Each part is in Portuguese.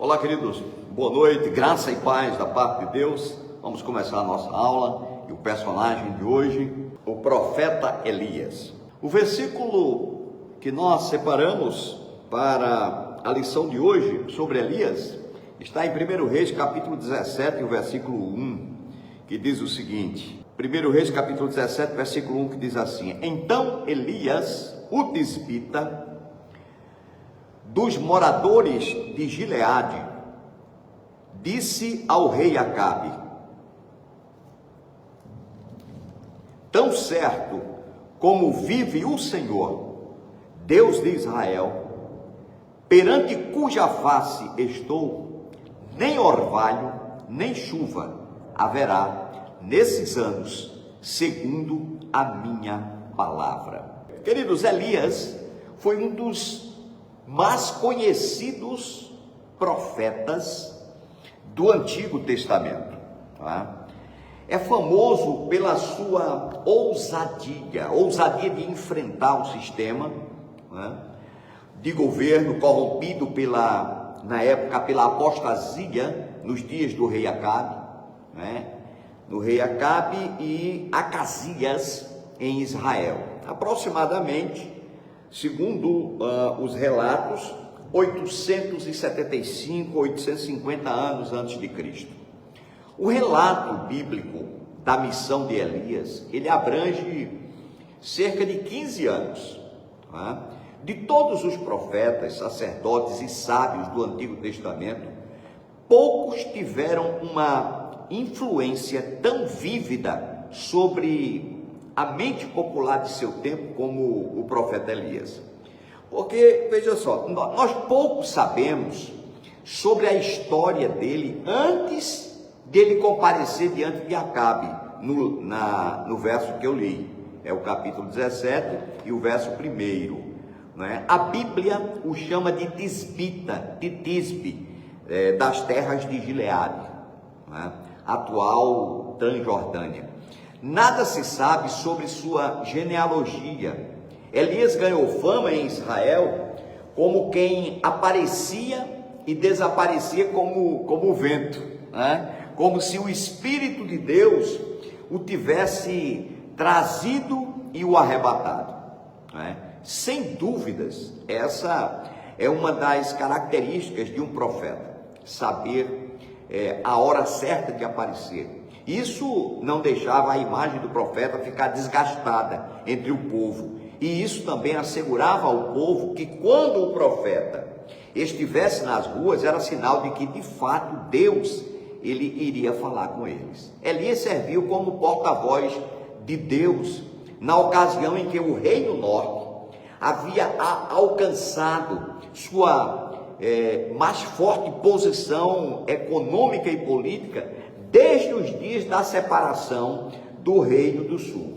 Olá, queridos, boa noite, graça e paz da parte de Deus. Vamos começar a nossa aula e o personagem de hoje, o profeta Elias. O versículo que nós separamos para a lição de hoje sobre Elias está em 1 Reis, capítulo 17, o versículo 1, que diz o seguinte: 1 Reis, capítulo 17, versículo 1, que diz assim: Então Elias, o tisbita, dos moradores de Gileade, disse ao rei Acabe: Tão certo como vive o Senhor, Deus de Israel, perante cuja face estou, nem orvalho, nem chuva haverá nesses anos, segundo a minha palavra. Queridos, Elias foi um dos mais conhecidos profetas do Antigo Testamento. Tá? É famoso pela sua ousadia de enfrentar o sistema, né, de governo corrompido na época pela apostasia nos dias do rei Acabe, né, no rei Acabe e Acasias em Israel. Aproximadamente, segundo os relatos, 875, 850 anos antes de Cristo. O relato bíblico da missão de Elias, ele abrange cerca de 15 anos. Tá? De todos os profetas, sacerdotes e sábios do Antigo Testamento, poucos tiveram uma influência tão vívida sobre a mente popular de seu tempo como o profeta Elias. Porque, veja só, nós pouco sabemos sobre a história dele antes dele comparecer diante de Acabe, no verso que eu li, é o capítulo 17 e o verso 1. Né? A Bíblia o chama de tisbita, de Tisbe, das terras de Gileade, né? Atual Transjordânia. Nada se sabe sobre sua genealogia. Elias ganhou fama em Israel como quem aparecia e desaparecia como o vento, né? Como se o Espírito de Deus o tivesse trazido e o arrebatado, né? Sem dúvidas, essa é uma das características de um profeta, saber a hora certa de aparecer. Isso não deixava a imagem do profeta ficar desgastada entre o povo. E isso também assegurava ao povo que quando o profeta estivesse nas ruas, era sinal de que de fato Deus ele iria falar com eles. Elias serviu como porta-voz de Deus na ocasião em que o rei do norte havia alcançado sua mais forte posição econômica e política desde os dias da separação do reino do sul.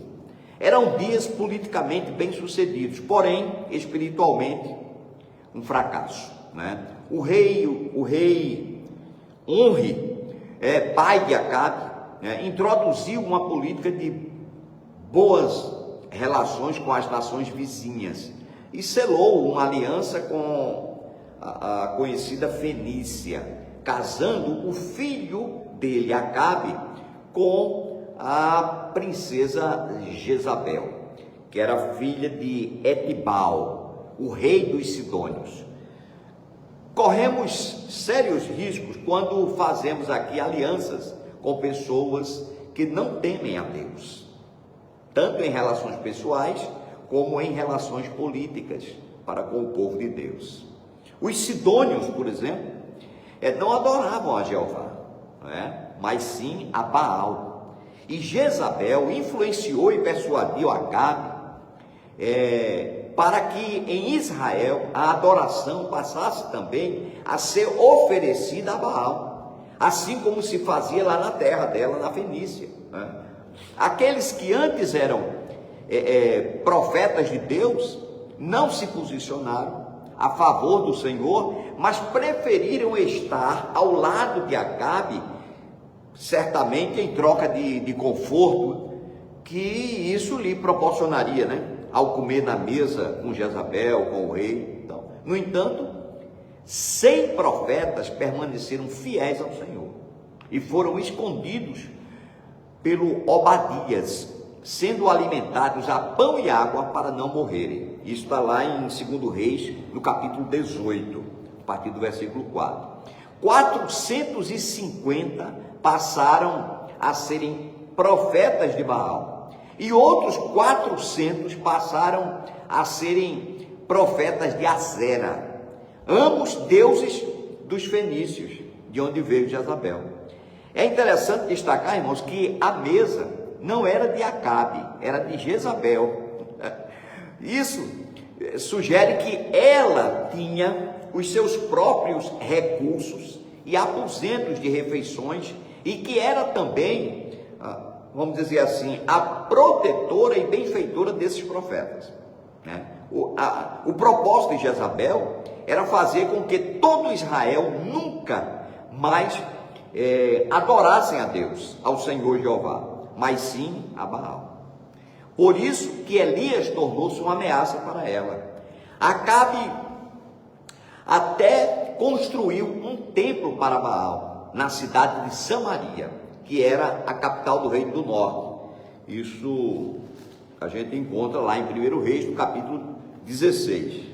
Eram dias politicamente bem-sucedidos, porém, espiritualmente, um fracasso, né? O rei Onri, pai de Acabe, introduziu uma política de boas relações com as nações vizinhas e selou uma aliança com a conhecida Fenícia, casando o filho dele, Acabe, com a princesa Jezabel, que era filha de Etibal, o rei dos Sidônios. Corremos sérios riscos quando fazemos aqui alianças com pessoas que não temem a Deus, tanto em relações pessoais como em relações políticas para com o povo de Deus. Os sidônios, por exemplo, não adoravam a Jeová, mas sim a Baal. E Jezabel influenciou e persuadiu Acabe para que em Israel a adoração passasse também a ser oferecida a Baal, assim como se fazia lá na terra dela, na Fenícia. Aqueles que antes eram profetas de Deus não se posicionaram a favor do Senhor, mas preferiram estar ao lado de Acabe, certamente em troca de conforto que isso lhe proporcionaria, né? Ao comer na mesa com Jezabel, com o rei. Então, no entanto, 100 profetas permaneceram fiéis ao Senhor e foram escondidos pelo Obadias, sendo alimentados a pão e água para não morrerem. Isso está lá em 2 Reis, no capítulo 18, a partir do versículo 4. 450 passaram a serem profetas de Baal, e outros 400 passaram a serem profetas de Asera, ambos deuses dos fenícios, de onde veio Jezabel. É interessante destacar, irmãos, que a mesa não era de Acabe, era de Jezabel. Isso sugere que ela tinha os seus próprios recursos e aposentos de refeições, e que era também, vamos dizer assim, a protetora e benfeitora desses profetas, né? O propósito de Jezabel era fazer com que todo Israel nunca mais adorassem a Deus, ao Senhor Jeová, mas sim a Baal. Por isso que Elias tornou-se uma ameaça para ela. Acabe até construiu um templo para Baal na cidade de Samaria, que era a capital do reino do norte. Isso a gente encontra lá em 1 Reis, no capítulo 16.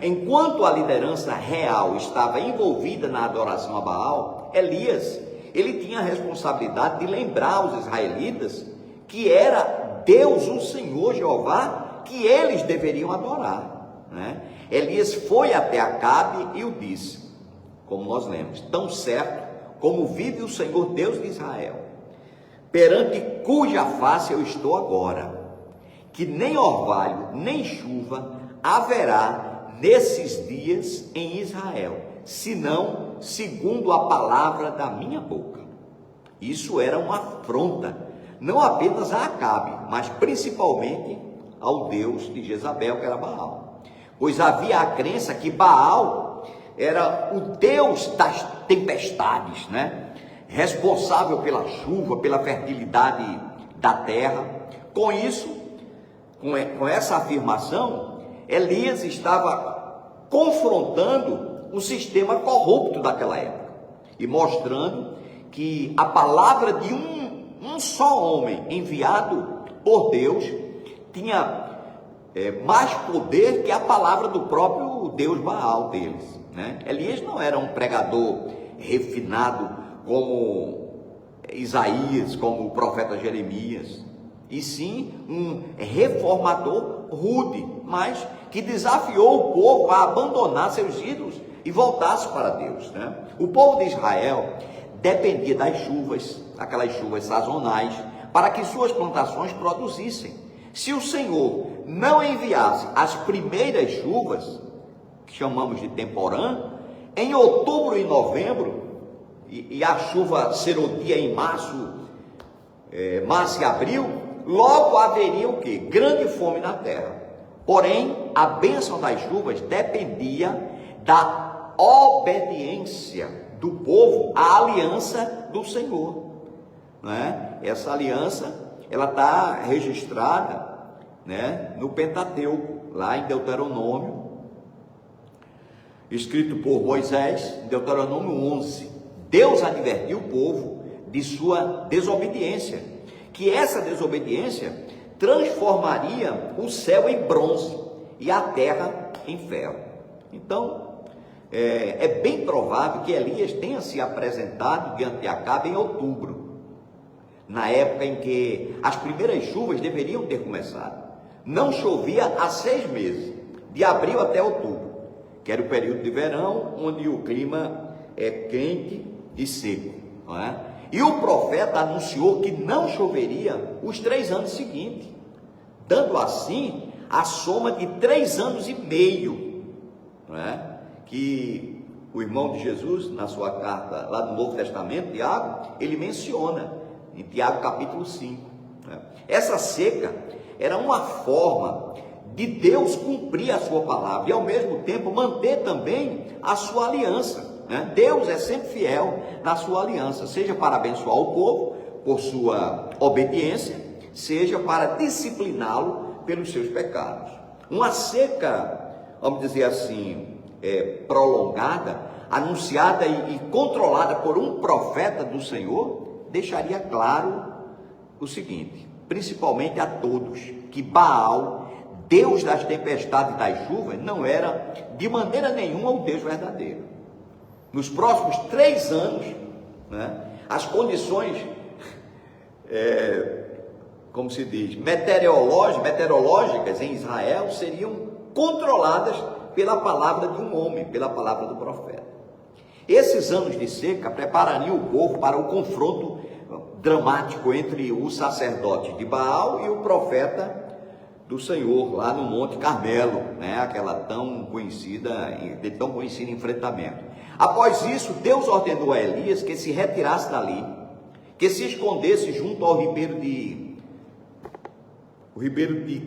Enquanto a liderança real estava envolvida na adoração a Baal, Elias, ele tinha a responsabilidade de lembrar aos israelitas que era Deus, o Senhor Jeová, que eles deveriam adorar, né? Elias foi até Acabe e o disse, como nós lemos: tão certo como vive o Senhor Deus de Israel, perante cuja face eu estou agora, que nem orvalho, nem chuva haverá nesses dias em Israel, senão segundo a palavra da minha boca. Isso era uma afronta, não apenas a Acabe, mas principalmente ao Deus de Jezabel, que era Baal. Pois havia a crença que Baal era o Deus das tempestades, né? Responsável pela chuva, pela fertilidade da terra. Com isso, com essa afirmação, Elias estava confrontando o sistema corrupto daquela época e mostrando que a palavra de um só homem enviado por Deus tinha mais poder que a palavra do próprio Deus Baal deles, né? Elias não era um pregador refinado como Isaías, como o profeta Jeremias, e sim um reformador rude, mas que desafiou o povo a abandonar seus ídolos e voltasse para Deus, né? O povo de Israel dependia das chuvas, aquelas chuvas sazonais, para que suas plantações produzissem. Se o Senhor não enviasse as primeiras chuvas, que chamamos de temporã, em outubro e novembro, e a chuva serodia em março e abril, logo haveria o quê? Grande fome na terra. Porém, a bênção das chuvas dependia da obediência do povo à aliança do Senhor, né? Essa aliança, ela está registrada, né, no Pentateuco, lá em Deuteronômio, escrito por Moisés, Deuteronômio 11. Deus advertiu o povo de sua desobediência, que essa desobediência transformaria o céu em bronze e a terra em ferro. Então, é bem provável que Elias tenha se apresentado diante de Acabe em outubro, na época em que as primeiras chuvas deveriam ter começado. Não chovia há 6 meses, de abril até outubro, que era o período de verão, onde o clima é quente e seco, não é? E o profeta anunciou que não choveria os 3 anos seguintes, dando assim a soma de 3 anos e meio, não é? Que o irmão de Jesus, na sua carta lá do Novo Testamento, Tiago, ele menciona em Tiago capítulo 5. Né? Essa seca era uma forma de Deus cumprir a sua palavra e ao mesmo tempo manter também a sua aliança, né? Deus é sempre fiel na sua aliança, seja para abençoar o povo por sua obediência, seja para discipliná-lo pelos seus pecados. Uma seca, vamos dizer assim, prolongada, anunciada e controlada por um profeta do Senhor, deixaria claro o seguinte, principalmente a todos, que Baal, Deus das tempestades e das chuvas, não era de maneira nenhuma o Deus verdadeiro. Nos próximos 3 anos, né, as condições, como se diz, meteorológicas em Israel seriam controladas pela palavra de um homem, pela palavra do profeta. Esses anos de seca preparariam o povo para o confronto dramático entre o sacerdote de Baal e o profeta do Senhor, lá no Monte Carmelo, né? Aquela tão conhecido enfrentamento. Após isso, Deus ordenou a Elias que se retirasse dali, que se escondesse junto ao ribeiro de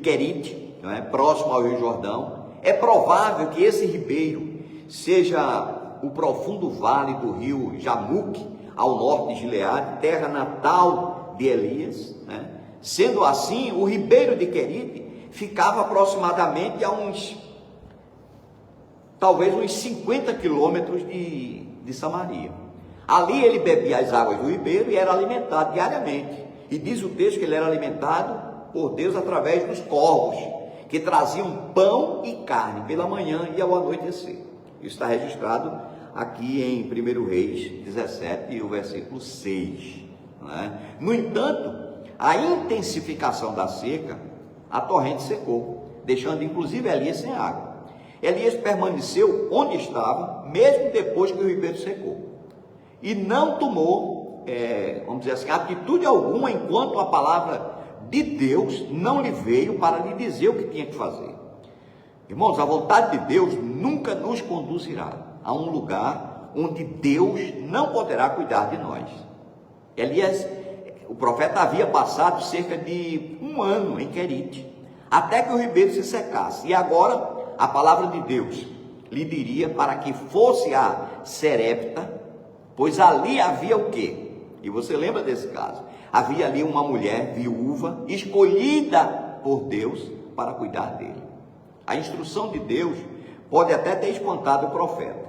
Querite, né? Próximo ao Rio Jordão. É provável que esse ribeiro seja o profundo vale do rio Jamuque, ao norte de Gileade, terra natal de Elias, né? Sendo assim, o ribeiro de Querite ficava aproximadamente a talvez uns 50 quilômetros de Samaria. Ali ele bebia as águas do ribeiro e era alimentado diariamente. E diz o texto que ele era alimentado por Deus através dos corvos, que traziam pão e carne pela manhã e ao anoitecer. Isso está registrado aqui em 1 Reis 17, o versículo 6. Né? No entanto, a intensificação da seca, a torrente secou, deixando inclusive Elias sem água. Elias permaneceu onde estava, mesmo depois que o ribeiro secou. E não tomou, vamos dizer assim, atitude alguma, enquanto a palavra de Deus não lhe veio para lhe dizer o que tinha que fazer. Irmãos, a vontade de Deus nunca nos conduzirá a um lugar onde Deus não poderá cuidar de nós. Elias, o profeta havia passado cerca de 1 ano em Querite, até que o ribeiro se secasse. E agora a palavra de Deus lhe diria para que fosse a Serepta, pois ali havia o quê? E você lembra desse caso? Havia ali uma mulher viúva, escolhida por Deus para cuidar dele. A instrução de Deus pode até ter espantado o profeta,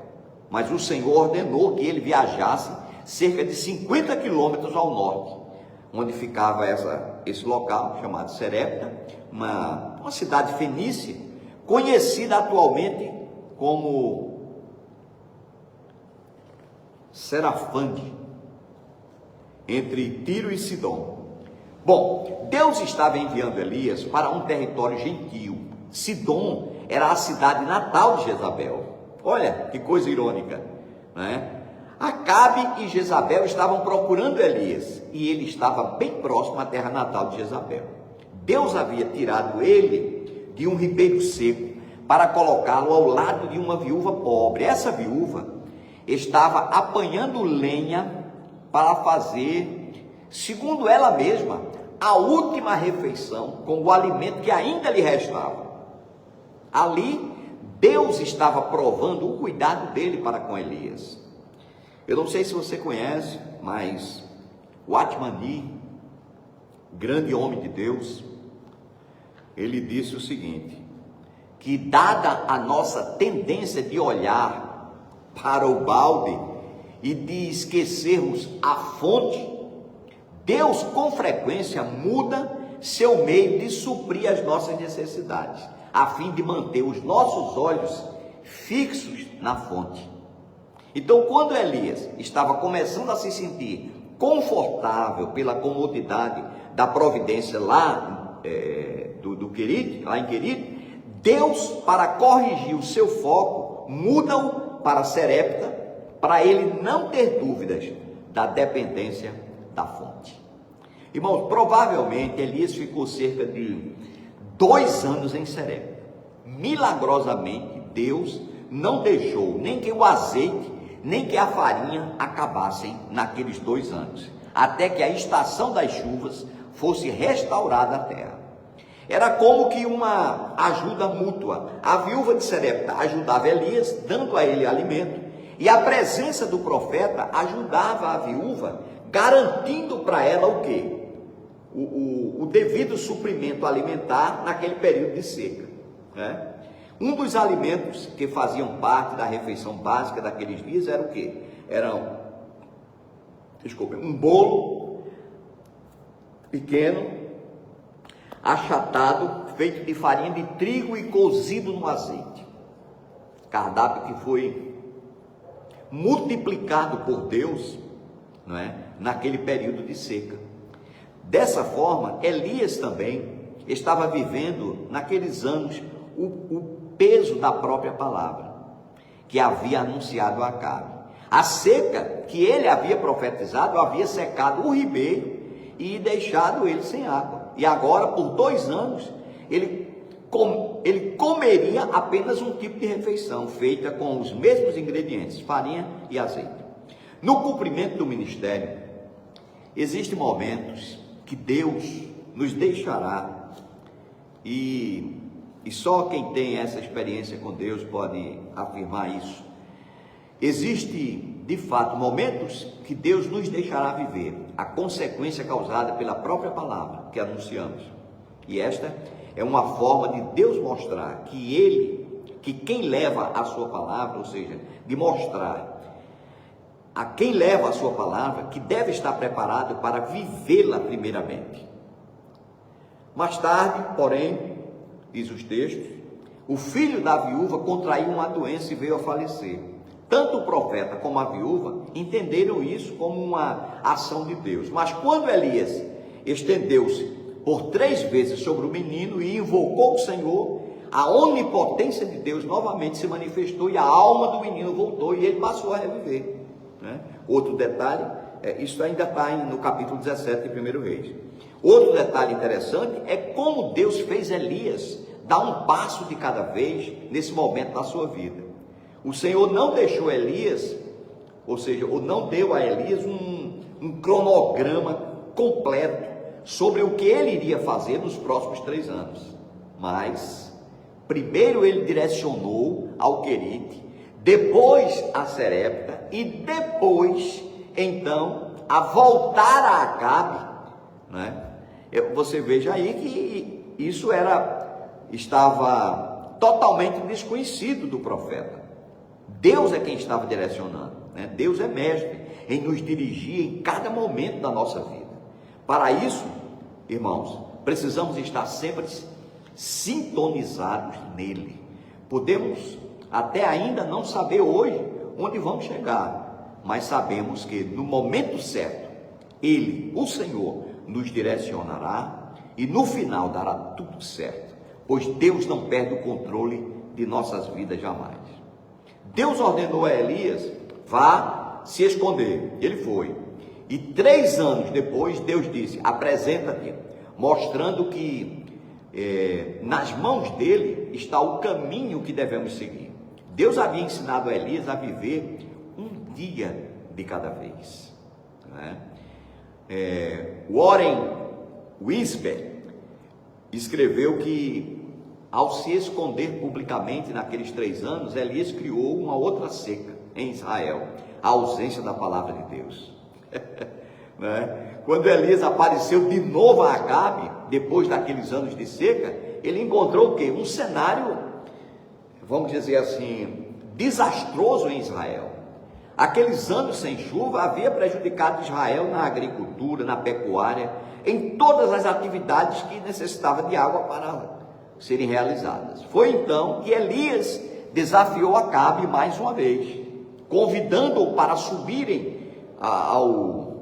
mas o Senhor ordenou que ele viajasse cerca de 50 quilômetros ao norte, onde ficava esse local chamado Serepta, uma cidade fenícia, conhecida atualmente como Serafande, entre Tiro e Sidom. Bom, Deus estava enviando Elias para um território gentio. Sidom era a cidade natal de Jezabel. Olha que coisa irônica, né? Acabe e Jezabel estavam procurando Elias, e ele estava bem próximo à terra natal de Jezabel. Deus havia tirado ele de um ribeiro seco para colocá-lo ao lado de uma viúva pobre. Essa viúva estava apanhando lenha para fazer, segundo ela mesma, a última refeição com o alimento que ainda lhe restava. Ali, Deus estava provando o cuidado dele para com Elias. Eu não sei se você conhece, mas o Atmani, grande homem de Deus, ele disse o seguinte, que dada a nossa tendência de olhar para o balde e de esquecermos a fonte, Deus com frequência muda seu meio de suprir as nossas necessidades, a fim de manter os nossos olhos fixos na fonte. Então, quando Elias estava começando a se sentir confortável pela comodidade da providência lá do Querite, lá em Querite, Deus, para corrigir o seu foco, muda-o para Serepta, para ele não ter dúvidas da dependência da fonte. Irmãos, provavelmente Elias ficou cerca de 2 anos em Serepta. Milagrosamente, Deus não deixou nem que o azeite, nem que a farinha acabassem naqueles 2 anos, até que a estação das chuvas fosse restaurada à terra. Era como que uma ajuda mútua. A viúva de Serepta ajudava Elias, dando a ele alimento, e a presença do profeta ajudava a viúva, garantindo para ela o quê? O devido suprimento alimentar naquele período de seca, né? Um dos alimentos que faziam parte da refeição básica daqueles dias era o quê? Um bolo pequeno, achatado, feito de farinha de trigo e cozido no azeite. Cardápio que foi multiplicado por Deus, não é? Naquele período de seca. Dessa forma, Elias também estava vivendo naqueles anos o peso da própria palavra que havia anunciado a Acabe. A seca que ele havia profetizado havia secado o ribeiro e deixado ele sem água. E agora, por 2 anos, ele comeria apenas um tipo de refeição feita com os mesmos ingredientes, farinha e azeite. No cumprimento do ministério, existem momentos que Deus nos deixará, e só quem tem essa experiência com Deus pode afirmar isso. Existe, de fato, momentos que Deus nos deixará viver a consequência causada pela própria palavra que anunciamos. E esta é uma forma de Deus mostrar que quem leva a sua palavra, ou seja, de mostrar a quem leva a sua palavra que deve estar preparado para vivê-la primeiramente. Mais tarde, porém, diz os textos, o filho da viúva contraiu uma doença e veio a falecer. Tanto o profeta como a viúva entenderam isso como uma ação de Deus. Mas quando Elias estendeu-se por 3 vezes sobre o menino e invocou o Senhor, a onipotência de Deus novamente se manifestou e a alma do menino voltou e ele passou a reviver. Outro detalhe, isso ainda está no capítulo 17 de 1 Reis. Outro detalhe interessante é como Deus fez Elias dar um passo de cada vez nesse momento da sua vida. O Senhor não deixou Elias, ou seja, ou não deu a Elias um cronograma completo sobre o que ele iria fazer nos próximos 3 anos. Mas, primeiro ele direcionou ao Querite, depois a Serepta e depois, então, a voltar a Acabe, né? Você veja aí que isso estava totalmente desconhecido do profeta. Deus é quem estava direcionando, né? Deus é mestre em nos dirigir em cada momento da nossa vida. Para isso, irmãos, precisamos estar sempre sintonizados nele. Podemos até ainda não saber hoje onde vamos chegar, mas sabemos que no momento certo, ele, o Senhor, nos direcionará e no final dará tudo certo, pois Deus não perde o controle de nossas vidas jamais. Deus ordenou a Elias, vá se esconder. Ele foi. E 3 anos depois, Deus disse, apresenta-te, mostrando que nas mãos dele está o caminho que devemos seguir. Deus havia ensinado a Elias a viver um dia de cada vez, né? Warren Wiersbe escreveu que, ao se esconder publicamente naqueles 3 anos, Elias criou uma outra seca em Israel, a ausência da palavra de Deus. Né? Quando Elias apareceu de novo a Acabe, depois daqueles anos de seca, ele encontrou o quê? Um cenário, vamos dizer assim, desastroso em Israel. Aqueles anos sem chuva havia prejudicado Israel na agricultura, na pecuária, em todas as atividades que necessitavam de água para serem realizadas. Foi então que Elias desafiou Acabe mais uma vez, convidando-o para subirem ao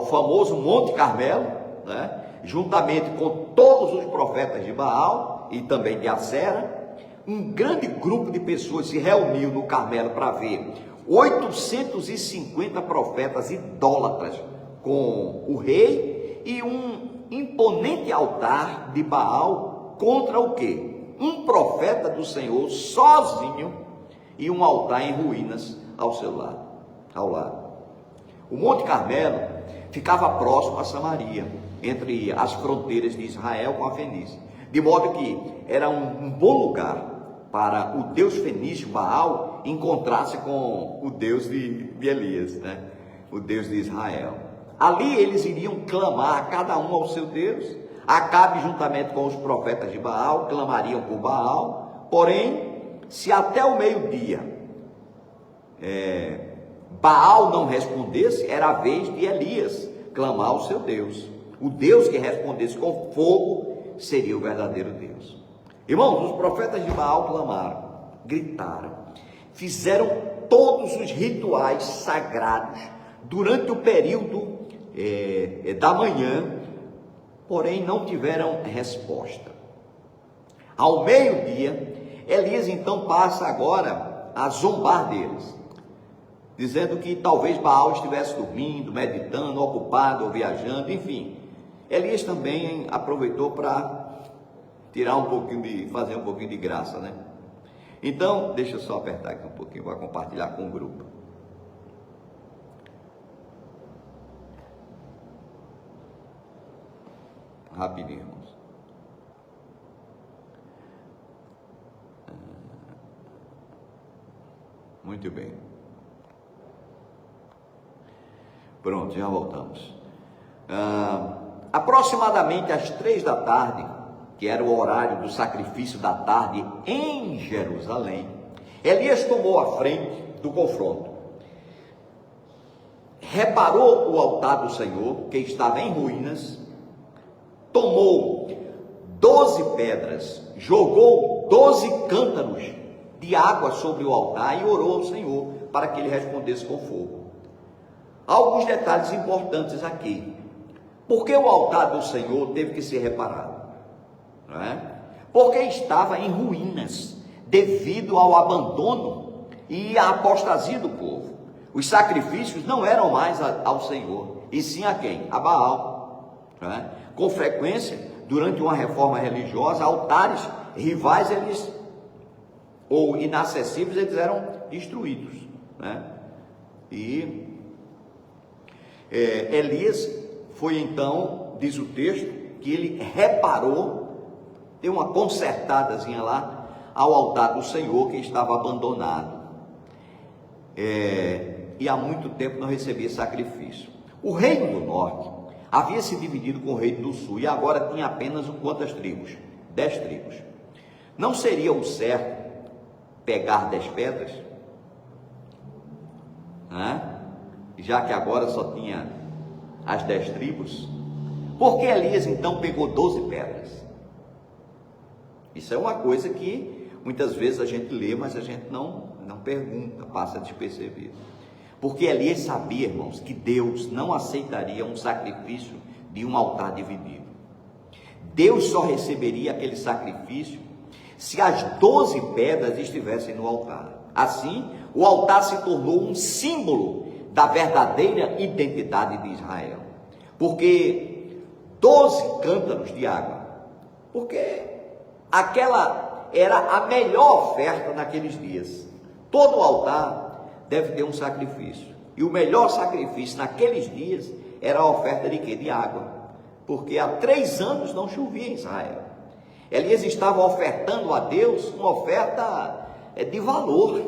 famoso Monte Carmelo, né? Juntamente com todos os profetas de Baal e também de Acera. Um grande grupo de pessoas se reuniu no Carmelo para ver 850 profetas idólatras com o rei e um imponente altar de Baal contra o quê? Um profeta do Senhor sozinho e um altar em ruínas ao lado. O Monte Carmelo ficava próximo a Samaria, entre as fronteiras de Israel com a Fenícia, de modo que era um bom lugar para o deus fenício Baal encontrar-se com o Deus de Elias, né? O Deus de Israel. Ali eles iriam clamar, cada um ao seu Deus. Acabe, juntamente com os profetas de Baal, clamariam por Baal, Porém, se até o meio-dia Baal não respondesse, era a vez de Elias clamar ao seu Deus. O Deus que respondesse com fogo seria o verdadeiro Deus. Irmãos, os profetas de Baal clamaram, gritaram, fizeram todos os rituais sagrados durante o período da manhã, porém não tiveram resposta. Ao meio-dia, Elias então passa agora a zombar deles, dizendo que talvez Baal estivesse dormindo, meditando, ocupado ou viajando, enfim. Elias também aproveitou para fazer um pouquinho de graça, né? Então, deixa eu só apertar aqui um pouquinho para compartilhar com o grupo. Rapidinho, irmãos. Muito bem. Pronto, já voltamos. Aproximadamente às 3 da tarde, que era o horário do sacrifício da tarde em Jerusalém, Elias tomou a frente do confronto. Reparou o altar do Senhor, que estava em ruínas, tomou 12 pedras, jogou 12 cântaros de água sobre o altar e orou ao Senhor para que ele respondesse com fogo. Há alguns detalhes importantes aqui. Por que o altar do Senhor teve que ser reparado? Não é? Porque estava em ruínas, devido ao abandono e à apostasia do povo. Os sacrifícios não eram mais ao Senhor, e sim a quem? A Baal. Não é? Com frequência, durante uma reforma religiosa, altares rivais ou inacessíveis, eles eram destruídos. Né? E Elias foi então, diz o texto, que ele reparou, deu uma consertadazinha lá, ao altar do Senhor que estava abandonado. E há muito tempo não recebia sacrifício. O reino do norte havia se dividido com o reino do sul, e agora tinha apenas quantas tribos? 10 tribos. Não seria o certo pegar 10 pedras? Já que agora só tinha as 10 tribos, por que Elias então pegou 12 pedras? Isso é uma coisa que muitas vezes a gente lê, mas a gente não pergunta, passa despercebido. Porque Elias sabia, irmãos, que Deus não aceitaria um sacrifício de um altar dividido. Deus só receberia aquele sacrifício se as 12 pedras estivessem no altar. Assim, o altar se tornou um símbolo da verdadeira identidade de Israel. Porque 12 cântaros de água, porque aquela era a melhor oferta naqueles dias. Todo altar deve ter um sacrifício, e o melhor sacrifício naqueles dias era a oferta de quê? De água, porque há 3 anos não chovia em Israel. Elias estava ofertando a Deus uma oferta de valor,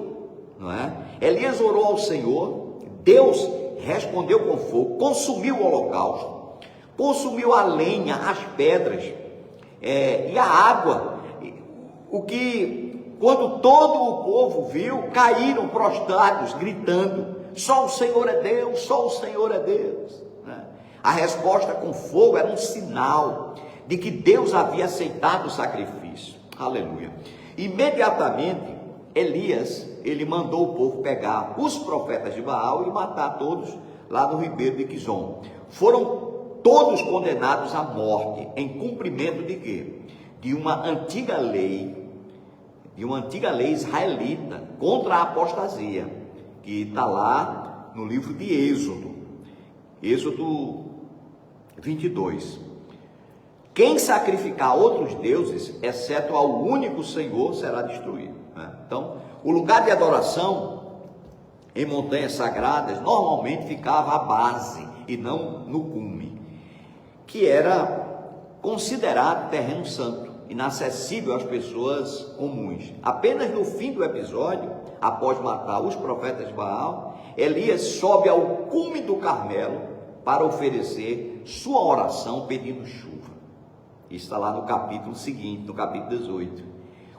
não é? Elias orou ao Senhor, Deus respondeu com fogo, consumiu o holocausto, consumiu a lenha, as pedras e a água, o que, quando todo o povo viu, caíram prostrados, gritando, só o Senhor é Deus, só o Senhor é Deus. A resposta com fogo era um sinal de que Deus havia aceitado o sacrifício. Aleluia. Imediatamente, Elias, ele mandou o povo pegar os profetas de Baal e matar todos lá no ribeiro de Quizon. Foram todos condenados à morte, em cumprimento de quê? De uma antiga lei israelita contra a apostasia, que está lá no livro de Êxodo 22. Quem sacrificar outros deuses, exceto ao único Senhor, será destruído. Então, o lugar de adoração em montanhas sagradas normalmente ficava à base e não no cume, que era considerado terreno santo, inacessível às pessoas comuns. Apenas no fim do episódio, após matar os profetas de Baal, Elias sobe ao cume do Carmelo para oferecer sua oração pedindo chuva. Isso está lá no capítulo seguinte, no capítulo 18.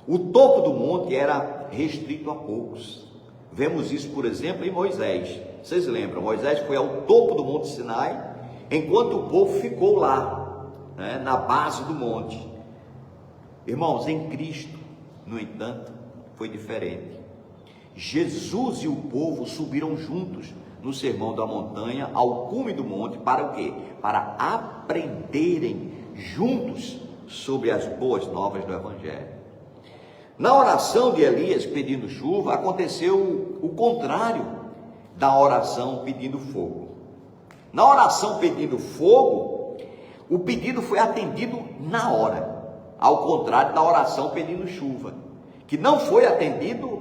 O topo do monte era restrito a poucos. Vemos isso, por exemplo, em Moisés. Vocês lembram? Moisés foi ao topo do monte Sinai, enquanto o povo ficou lá, né, na base do monte. Irmãos, em Cristo, no entanto, foi diferente. Jesus e o povo subiram juntos no Sermão da Montanha, ao cume do monte, para o quê? Para aprenderem juntos sobre as boas novas do Evangelho. Na oração de Elias pedindo chuva, aconteceu o contrário da oração pedindo fogo. Na oração pedindo fogo, o pedido foi atendido na hora, ao contrário da oração pedindo chuva, que não foi atendido,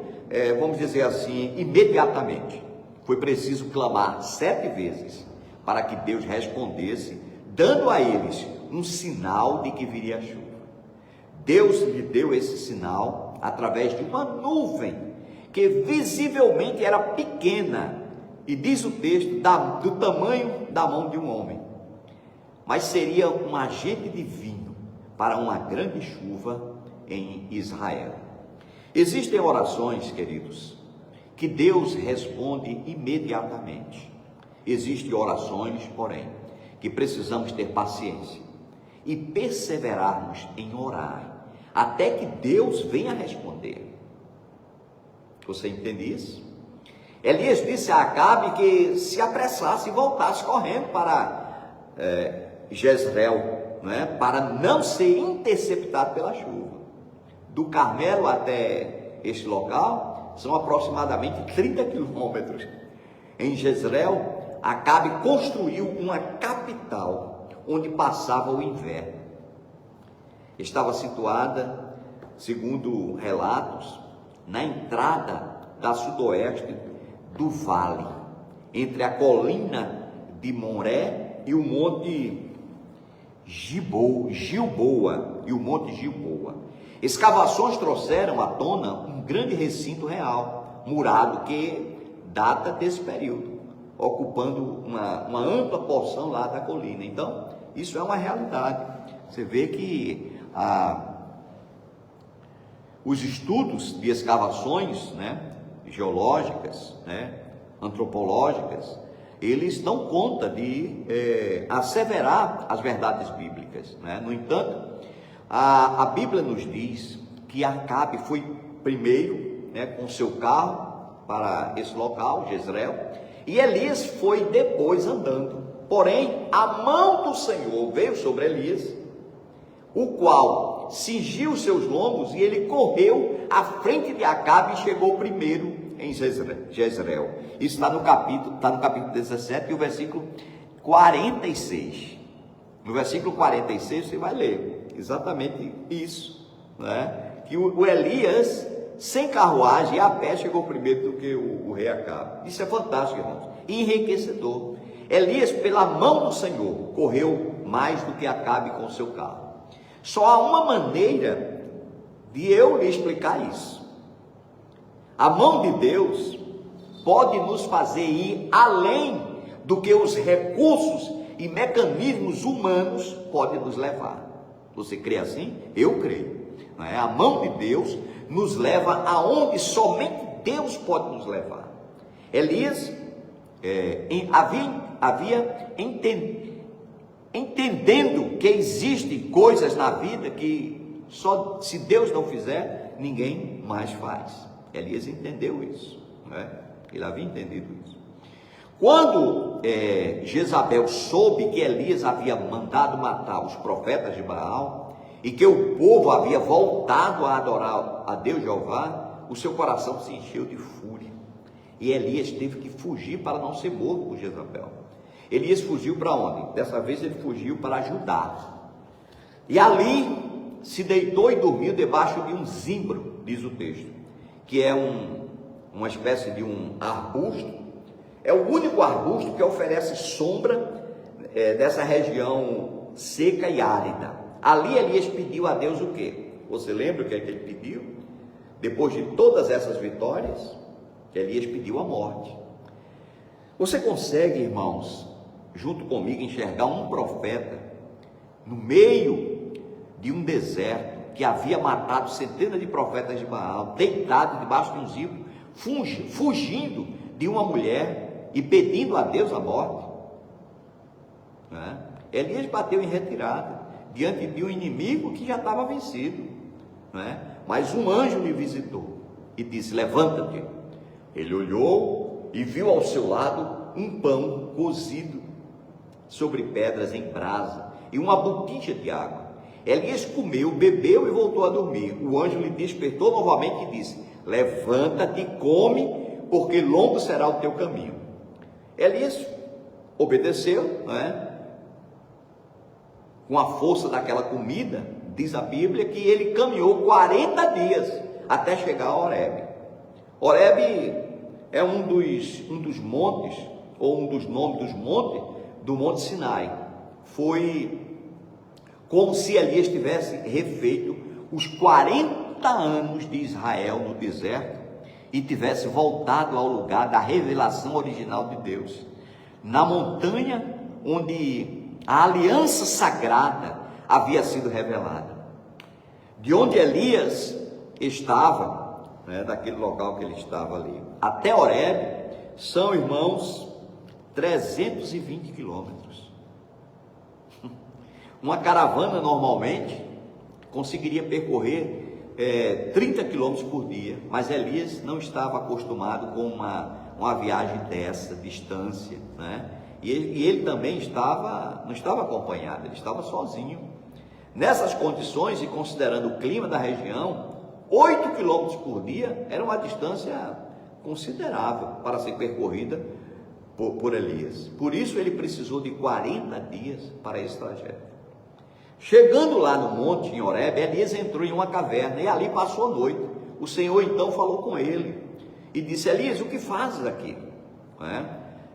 vamos dizer assim, imediatamente. Foi preciso clamar 7 vezes para que Deus respondesse, dando a eles um sinal de que viria a chuva. Deus lhe deu esse sinal através de uma nuvem que visivelmente era pequena, e diz o texto, do tamanho da mão de um homem, mas seria um agente divino para uma grande chuva em Israel. Existem orações, queridos, que Deus responde imediatamente. Existem orações, porém, que precisamos ter paciência e perseverarmos em orar até que Deus venha responder. Você entende isso? Elias disse a Acabe que se apressasse e voltasse correndo para Jezreel, né, para não ser interceptado pela chuva. Do Carmelo até este local são aproximadamente 30 quilômetros. Em Jezreel, Acabe construiu uma capital onde passava o inverno. Estava situada, segundo relatos, na entrada da sudoeste do vale, entre a colina de Moré e o monte Gilboa, Escavações trouxeram à tona um grande recinto real, murado, que data desse período, ocupando uma ampla porção lá da colina. Então, isso é uma realidade. Você vê que os estudos de escavações, né, geológicas, né, antropológicas, eles dão conta de asseverar as verdades bíblicas, né? No entanto, a Bíblia nos diz que Acabe foi primeiro, né, com seu carro para esse local, Jezreel, e Elias foi depois andando. Porém, a mão do Senhor veio sobre Elias, o qual cingiu seus lombos, e ele correu à frente de Acabe e chegou primeiro em Jezreel. Isso está no capítulo 17 e o versículo 46. No versículo 46 você vai ler exatamente isso, né? Que o Elias, sem carruagem e a pé, chegou primeiro do que o rei Acabe. Isso é fantástico, irmãos, enriquecedor. Elias, pela mão do Senhor, correu mais do que Acabe com seu carro. Só há uma maneira de eu lhe explicar isso. A mão de Deus pode nos fazer ir além do que os recursos e mecanismos humanos podem nos levar. Você crê assim? Eu creio. Não é? A mão de Deus nos leva aonde somente Deus pode nos levar. Elias entendendo que existem coisas na vida que só se Deus não fizer, ninguém mais faz. Elias entendeu isso, né? Ele havia entendido isso. Quando Jezabel soube que Elias havia mandado matar os profetas de Baal e que o povo havia voltado a adorar a Deus Jeová, o seu coração se encheu de fúria. E Elias teve que fugir para não ser morto por Jezabel. Elias fugiu para onde? Dessa vez ele fugiu para Judá. E ali se deitou e dormiu debaixo de um zimbro, diz o texto, que é uma espécie de um arbusto. É o único arbusto que oferece sombra dessa região seca e árida. Ali Elias pediu a Deus o quê? Você lembra o que é que ele pediu? Depois de todas essas vitórias, Elias pediu a morte. Você consegue, irmãos, junto comigo, enxergar um profeta no meio de um deserto, que havia matado centenas de profetas de Baal, deitado debaixo de um zimbro, fugindo de uma mulher e pedindo a Deus a morte. Elias bateu em retirada, diante de um inimigo que já estava vencido. Mas um anjo lhe visitou e disse: levanta-te. Ele olhou e viu ao seu lado um pão cozido sobre pedras em brasa e uma botija de água. Elias comeu, bebeu e voltou a dormir. O anjo lhe despertou novamente e disse: levanta-te e come, porque longo será o teu caminho. Elias obedeceu, com a força daquela comida. Diz a Bíblia que ele caminhou 40 dias até chegar a Horebe. Horebe é um dos montes, ou um dos nomes dos montes, do Monte Sinai. Foi como se Elias tivesse refeito os 40 anos de Israel no deserto e tivesse voltado ao lugar da revelação original de Deus, na montanha onde a aliança sagrada havia sido revelada. De onde Elias estava, daquele local que ele estava ali, até Horebe, são, irmãos, 320 quilômetros. Uma caravana normalmente conseguiria percorrer 30 quilômetros por dia, mas Elias não estava acostumado com uma viagem dessa distância, E ele também não estava acompanhado, ele estava sozinho. Nessas condições, e considerando o clima da região, 8 quilômetros por dia era uma distância considerável para ser percorrida por Elias. Por isso ele precisou de 40 dias para esse trajeto. Chegando lá no monte, em Horebe, Elias entrou em uma caverna e ali passou a noite. O Senhor então falou com ele e disse: Elias, o que fazes aqui?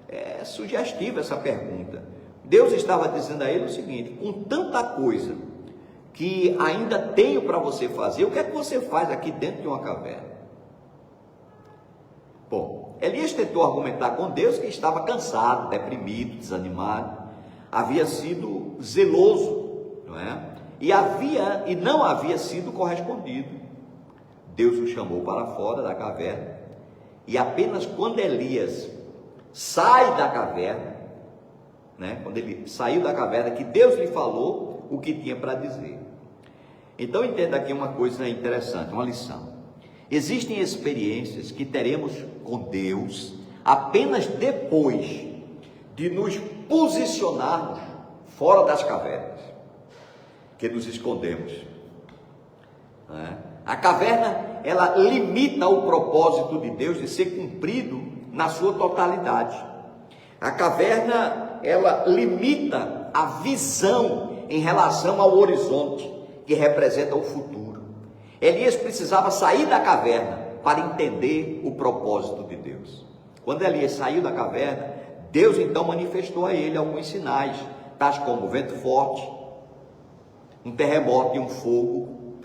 É sugestiva essa pergunta. Deus estava dizendo a ele o seguinte: com tanta coisa que ainda tenho para você fazer, o que é que você faz aqui dentro de uma caverna? Bom, Elias tentou argumentar com Deus que estava cansado, deprimido, desanimado, havia sido zeloso, e não havia sido correspondido. Deus o chamou para fora da caverna, e apenas quando Elias sai da caverna, quando ele saiu da caverna, que Deus lhe falou o que tinha para dizer. Então entenda aqui uma coisa interessante, uma lição. Existem experiências que teremos com Deus apenas depois de nos posicionarmos fora das cavernas, que nos escondemos. A caverna, ela limita o propósito de Deus de ser cumprido na sua totalidade. A caverna, ela limita a visão em relação ao horizonte, que representa o futuro. Elias precisava sair da caverna para entender o propósito de Deus. Quando Elias saiu da caverna, Deus então manifestou a ele alguns sinais, tais como vento forte, um terremoto e um fogo.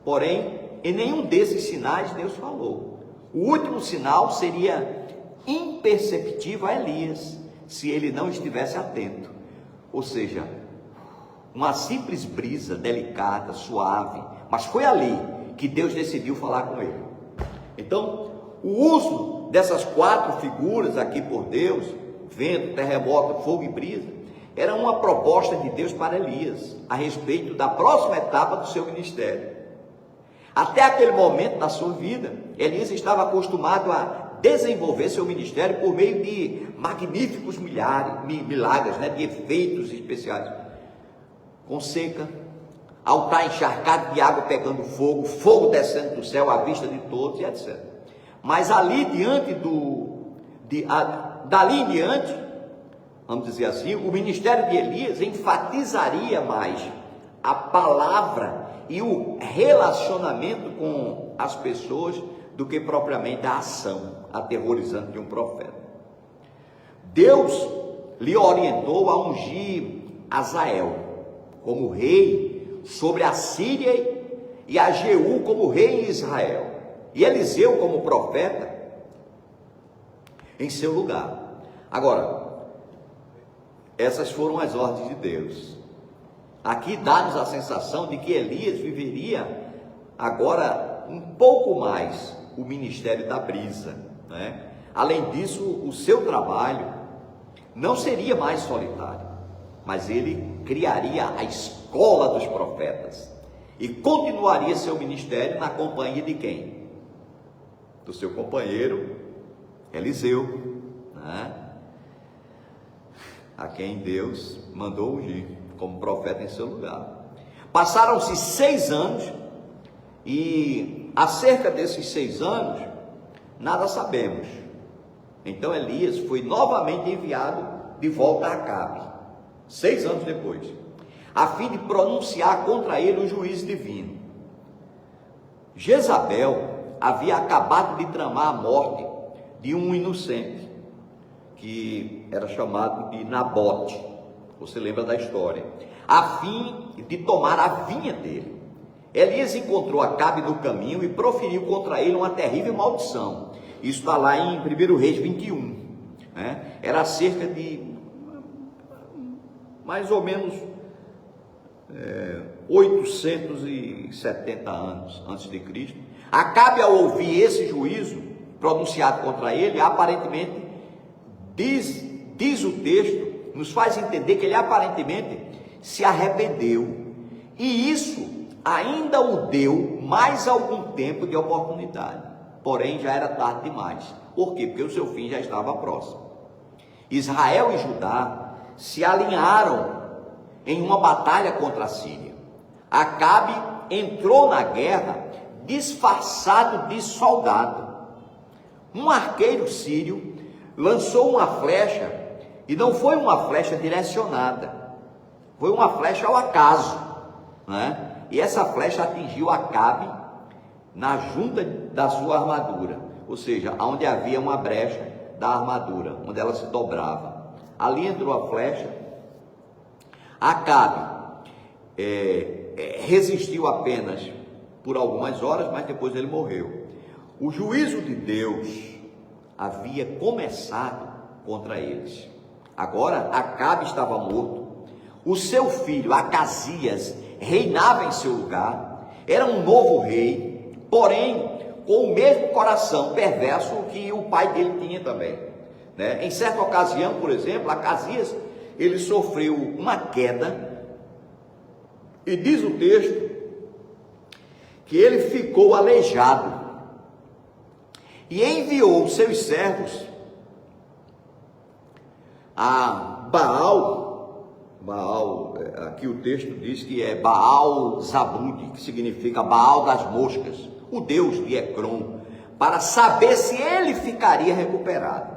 Porém, em nenhum desses sinais Deus falou. O último sinal seria imperceptível a Elias, se ele não estivesse atento. Ou seja, uma simples brisa delicada, suave, mas foi ali que Deus decidiu falar com ele. Então, o uso dessas 4 figuras aqui por Deus, vento, terremoto, fogo e brisa, era uma proposta de Deus para Elias, a respeito da próxima etapa do seu ministério. Até aquele momento da sua vida, Elias estava acostumado a desenvolver seu ministério por meio de magníficos milagres, de efeitos especiais, com seca, altar encharcado de água pegando fogo, fogo descendo do céu à vista de todos e etc. Mas ali dali em diante, vamos dizer assim, o ministério de Elias enfatizaria mais a palavra e o relacionamento com as pessoas do que propriamente a ação aterrorizante de um profeta. Deus lhe orientou a ungir Azael como rei sobre a Síria e a Jeú como rei em Israel, e Eliseu como profeta em seu lugar. Agora, essas foram as ordens de Deus. Aqui dá-nos a sensação de que Elias viveria agora um pouco mais o ministério da brisa, né? Além disso, o seu trabalho não seria mais solitário, mas ele criaria a escola dos profetas e continuaria seu ministério na companhia de quem? Do seu companheiro Eliseu, né? A quem Deus mandou ungir como profeta em seu lugar. Passaram-se 6 anos e acerca desses 6 anos nada sabemos. Então Elias foi novamente enviado de volta a Acabe, 6 anos depois, a fim de pronunciar contra ele o juízo divino. Jezabel havia acabado de tramar a morte de um inocente, que era chamado de Nabote, você lembra da história, a fim de tomar a vinha dele. Elias encontrou Acabe no caminho e proferiu contra ele uma terrível maldição. Isso está lá em 1 Reis 21, né? Era cerca de mais ou menos 870 anos antes de Cristo. Acabe, ao ouvir esse juízo pronunciado contra ele, aparentemente, diz o texto, nos faz entender que ele aparentemente se arrependeu, e isso ainda o deu mais algum tempo de oportunidade, porém já era tarde demais. Por quê? Porque o seu fim já estava próximo. Israel e Judá se alinharam em uma batalha contra a Síria. Acabe entrou na guerra disfarçado de soldado. Um arqueiro sírio lançou uma flecha, e não foi uma flecha direcionada, foi uma flecha ao acaso, né? E essa flecha atingiu Acabe na junta da sua armadura, ou seja, onde havia uma brecha da armadura, onde ela se dobrava. Ali entrou a flecha. Acabe resistiu apenas por algumas horas, mas depois ele morreu. O juízo de Deus havia começado contra eles. Agora Acabe estava morto, o seu filho Acasias reinava em seu lugar, era um novo rei, porém com o mesmo coração perverso que o pai dele tinha também, né? Em certa ocasião, por exemplo, Acasias, ele sofreu uma queda, e diz o texto que ele ficou aleijado, e enviou seus servos a Baal, aqui o texto diz que é Baal Zabude, que significa Baal das moscas, o deus de Ecrom, para saber se ele ficaria recuperado.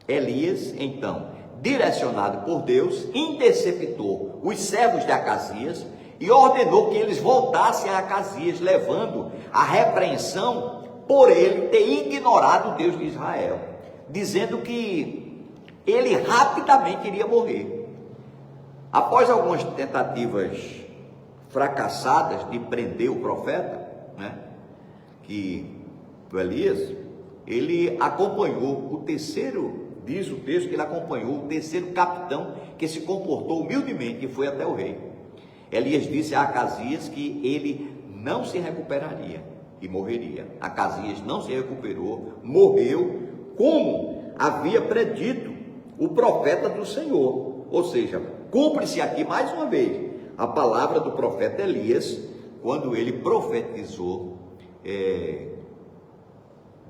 Elias, então, direcionado por Deus, interceptou os servos de Acasias e ordenou que eles voltassem a Acasias, levando a repreensão por ele ter ignorado o Deus de Israel, dizendo que ele rapidamente iria morrer. Após algumas tentativas fracassadas de prender o profeta, né, que o Elias, ele acompanhou o terceiro, diz o texto que ele acompanhou o terceiro capitão que se comportou humildemente e foi até o rei. Elias disse a Acasias que ele não se recuperaria e morreria. Acasias não se recuperou, morreu, como havia predito o profeta do Senhor. Ou seja, cumpre-se aqui mais uma vez a palavra do profeta Elias, quando ele profetizou,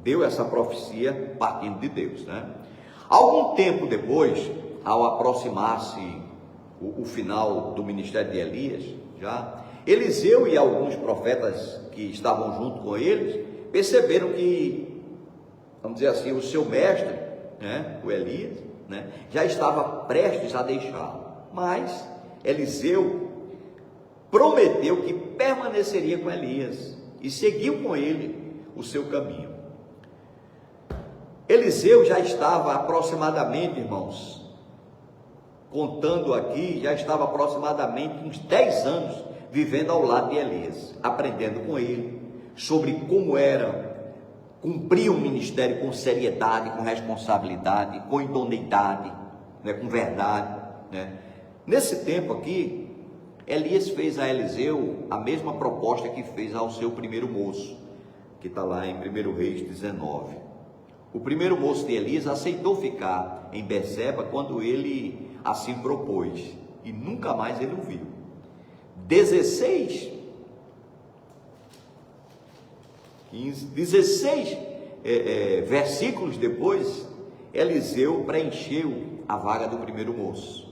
deu essa profecia partindo de Deus, né? Algum tempo depois, ao aproximar-se o final do ministério de Elias, Eliseu e alguns profetas que estavam junto com eles perceberam que, vamos dizer assim, o seu mestre, né, o Elias, né, já estava prestes a deixá-lo. Mas Eliseu prometeu que permaneceria com Elias e seguiu com ele o seu caminho. Eliseu já estava aproximadamente, irmãos, contando aqui, já estava aproximadamente uns 10 anos vivendo ao lado de Elias, aprendendo com ele sobre como era cumprir um ministério com seriedade, com responsabilidade, com idoneidade, né, com verdade, né? Nesse tempo aqui, Elias fez a Eliseu a mesma proposta que fez ao seu primeiro moço, que está lá em 1 Reis 19. O primeiro moço de Elias aceitou ficar em Berseba quando ele assim propôs, e nunca mais ele o viu. 16 versículos depois, Eliseu preencheu a vaga do primeiro moço.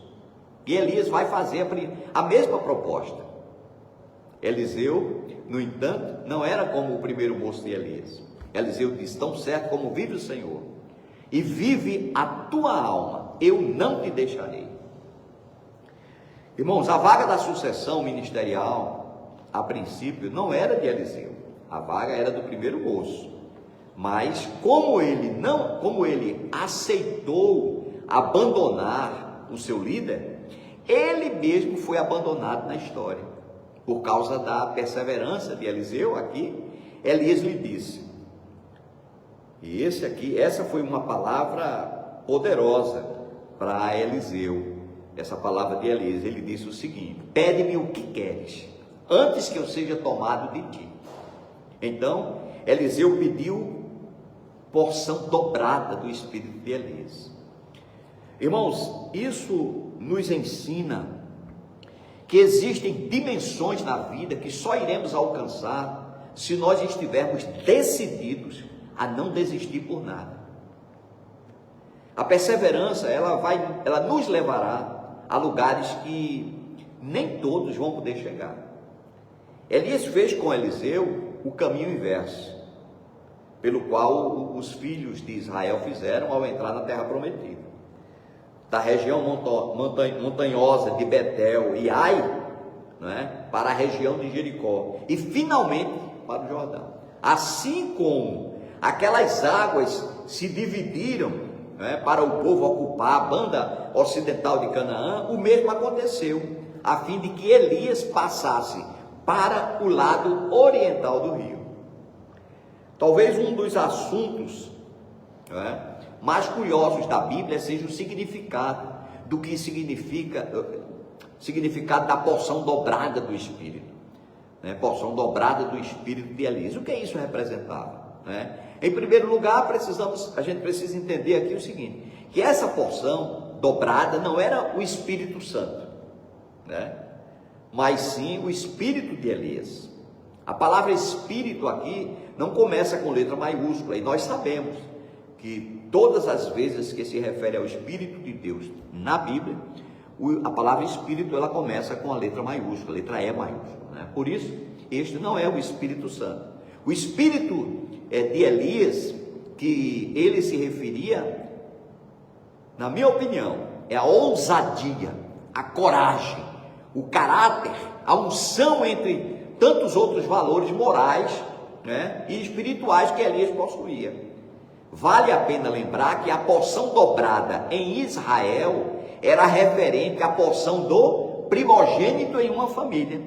E Elias vai fazer a mesma proposta. Eliseu, no entanto, não era como o primeiro moço de Elias. Eliseu disse: tão certo como vive o Senhor, e vive a tua alma, eu não te deixarei. Irmãos, a vaga da sucessão ministerial, a princípio, não era de Eliseu. A vaga era do primeiro moço. Mas como ele aceitou abandonar o seu líder, ele mesmo foi abandonado na história. Por causa da perseverança de Eliseu aqui, Elias lhe disse. E essa foi uma palavra poderosa para Eliseu. Essa palavra de Elias, ele disse o seguinte: pede-me o que queres, antes que eu seja tomado de ti. Então, Eliseu pediu porção dobrada do espírito de Elias. Irmãos, isso nos ensina que existem dimensões na vida que só iremos alcançar se nós estivermos decididos a não desistir por nada. A perseverança, ela nos levará a lugares que nem todos vão poder chegar. Elias fez com Eliseu o caminho inverso, pelo qual os filhos de Israel fizeram ao entrar na terra prometida. Da região montanhosa de Betel e Ai, para a região de Jericó, e finalmente para o Jordão. Assim como aquelas águas se dividiram para o povo ocupar a banda ocidental de Canaã, o mesmo aconteceu, a fim de que Elias passasse para o lado oriental do rio. Talvez um dos assuntos mais curiosos da Bíblia seja o significado do que significado da porção dobrada do Espírito, porção dobrada do Espírito de Elias. O que é isso representava? Em primeiro lugar, a gente precisa entender aqui o seguinte, que essa porção dobrada não era o Espírito Santo, mas sim o Espírito de Elias. A palavra Espírito aqui não começa com letra maiúscula, e nós sabemos que todas as vezes que se refere ao Espírito de Deus na Bíblia, a palavra Espírito ela começa com a letra maiúscula, a letra E maiúscula. Por isso, este não é o Espírito Santo. O Espírito de Elias, que ele se referia, na minha opinião, é a ousadia, a coragem, o caráter, a unção entre tantos outros valores morais e espirituais que Elias possuía. Vale a pena lembrar que a porção dobrada em Israel era referente à porção do primogênito em uma família.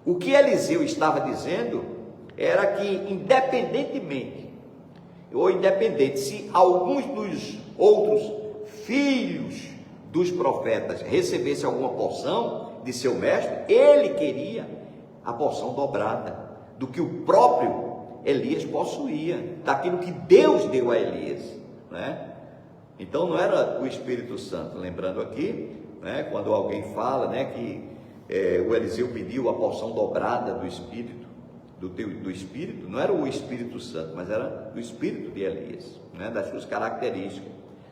O que Eliseu estava dizendo era que independente se alguns dos outros filhos dos profetas recebessem alguma porção de seu mestre, ele queria a porção dobrada do que o próprio Elias possuía, daquilo que Deus deu a Elias, Então não era o Espírito Santo. Lembrando aqui, quando alguém fala, que o Eliseu pediu a porção dobrada do Espírito, do Espírito, não era o Espírito Santo, mas era do Espírito de Elias, das suas características,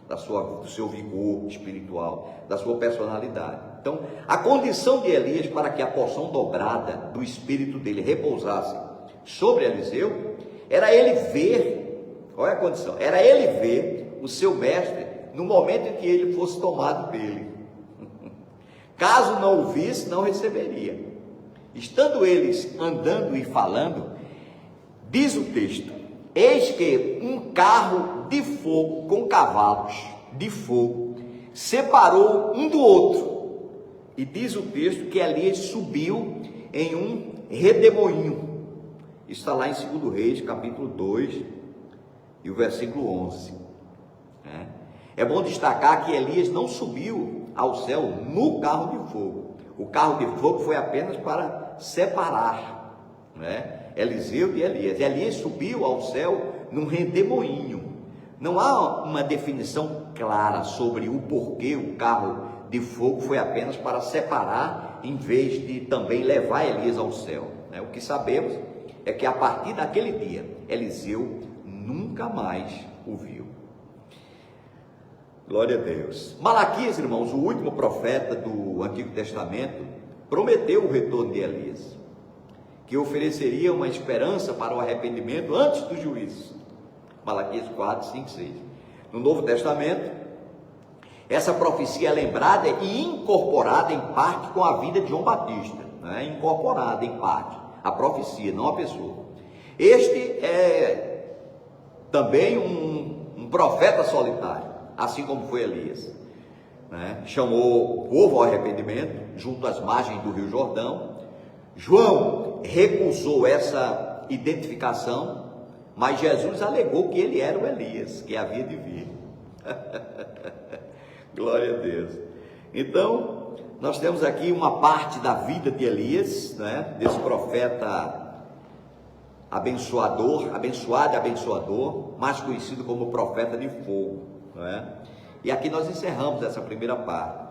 do seu vigor espiritual, da sua personalidade. Então, a condição de Elias para que a porção dobrada do Espírito dele repousasse sobre Eliseu, era ele ver, qual é a condição? Era ele ver o seu mestre no momento em que ele fosse tomado dele. Caso não o visse, não receberia. Estando eles andando e falando, diz o texto: eis que um carro de fogo com cavalos de fogo separou um do outro. E diz o texto que Elias subiu em um redemoinho. Isso está lá em 2 Reis, capítulo 2, e o versículo 11. É bom destacar que Elias não subiu ao céu no carro de fogo. O carro de fogo foi apenas para separar, né, Eliseu de Elias. Elias subiu ao céu num redemoinho. Não há uma definição clara sobre o porquê o carro de fogo foi apenas para separar, em vez de também levar Elias ao céu. O que sabemos é que a partir daquele dia, Eliseu nunca mais o viu. Glória a Deus. Malaquias, irmãos, o último profeta do Antigo Testamento, prometeu o retorno de Elias, que ofereceria uma esperança para o arrependimento antes do juízo. Malaquias 4, 5, 6. No Novo Testamento, essa profecia é lembrada e incorporada em parte com a vida de João Batista, né? Incorporada em parte, a profecia, não a pessoa. Este é também um profeta solitário, assim como foi Elias, né? Chamou o povo ao arrependimento junto às margens do Rio Jordão. João recusou essa identificação, mas Jesus alegou que ele era o Elias, que havia de vir. Glória a Deus. Então, nós temos aqui uma parte da vida de Elias, né? Desse profeta abençoador, abençoado e abençoador, mais conhecido como profeta de fogo, né? E aqui nós encerramos essa primeira parte.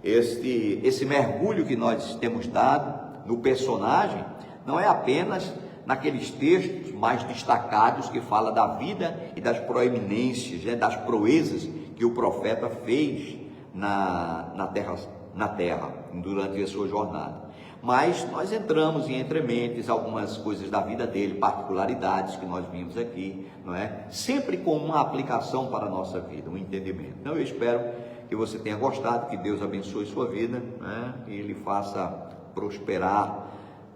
Esse mergulho que nós temos dado no personagem não é apenas naqueles textos mais destacados que fala da vida e das proeminências, né, das proezas que o profeta fez na terra durante a sua jornada. Mas nós entramos em entrementes algumas coisas da vida dele, particularidades que nós vimos aqui, não é? Sempre com uma aplicação para a nossa vida, um entendimento. Então eu espero que você tenha gostado, que Deus abençoe sua vida, né? E Ele faça prosperar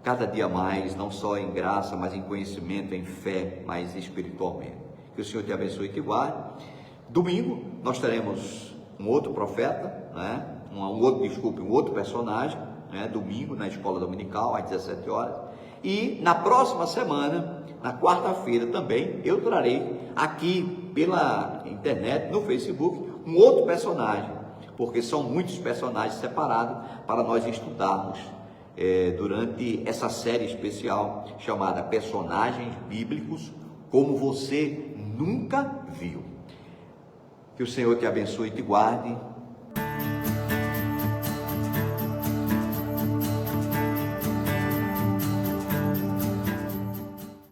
cada dia mais, não só em graça, mas em conhecimento, em fé, mas espiritualmente. Que o Senhor te abençoe e te guarde. Domingo nós teremos um outro profeta, né? um outro personagem, né? Domingo na escola dominical às 17 horas. E na próxima semana, na quarta-feira também, eu trarei aqui pela internet, no Facebook, um outro personagem, porque são muitos personagens separados para nós estudarmos durante essa série especial chamada Personagens Bíblicos como você nunca viu. Que o Senhor te abençoe e te guarde.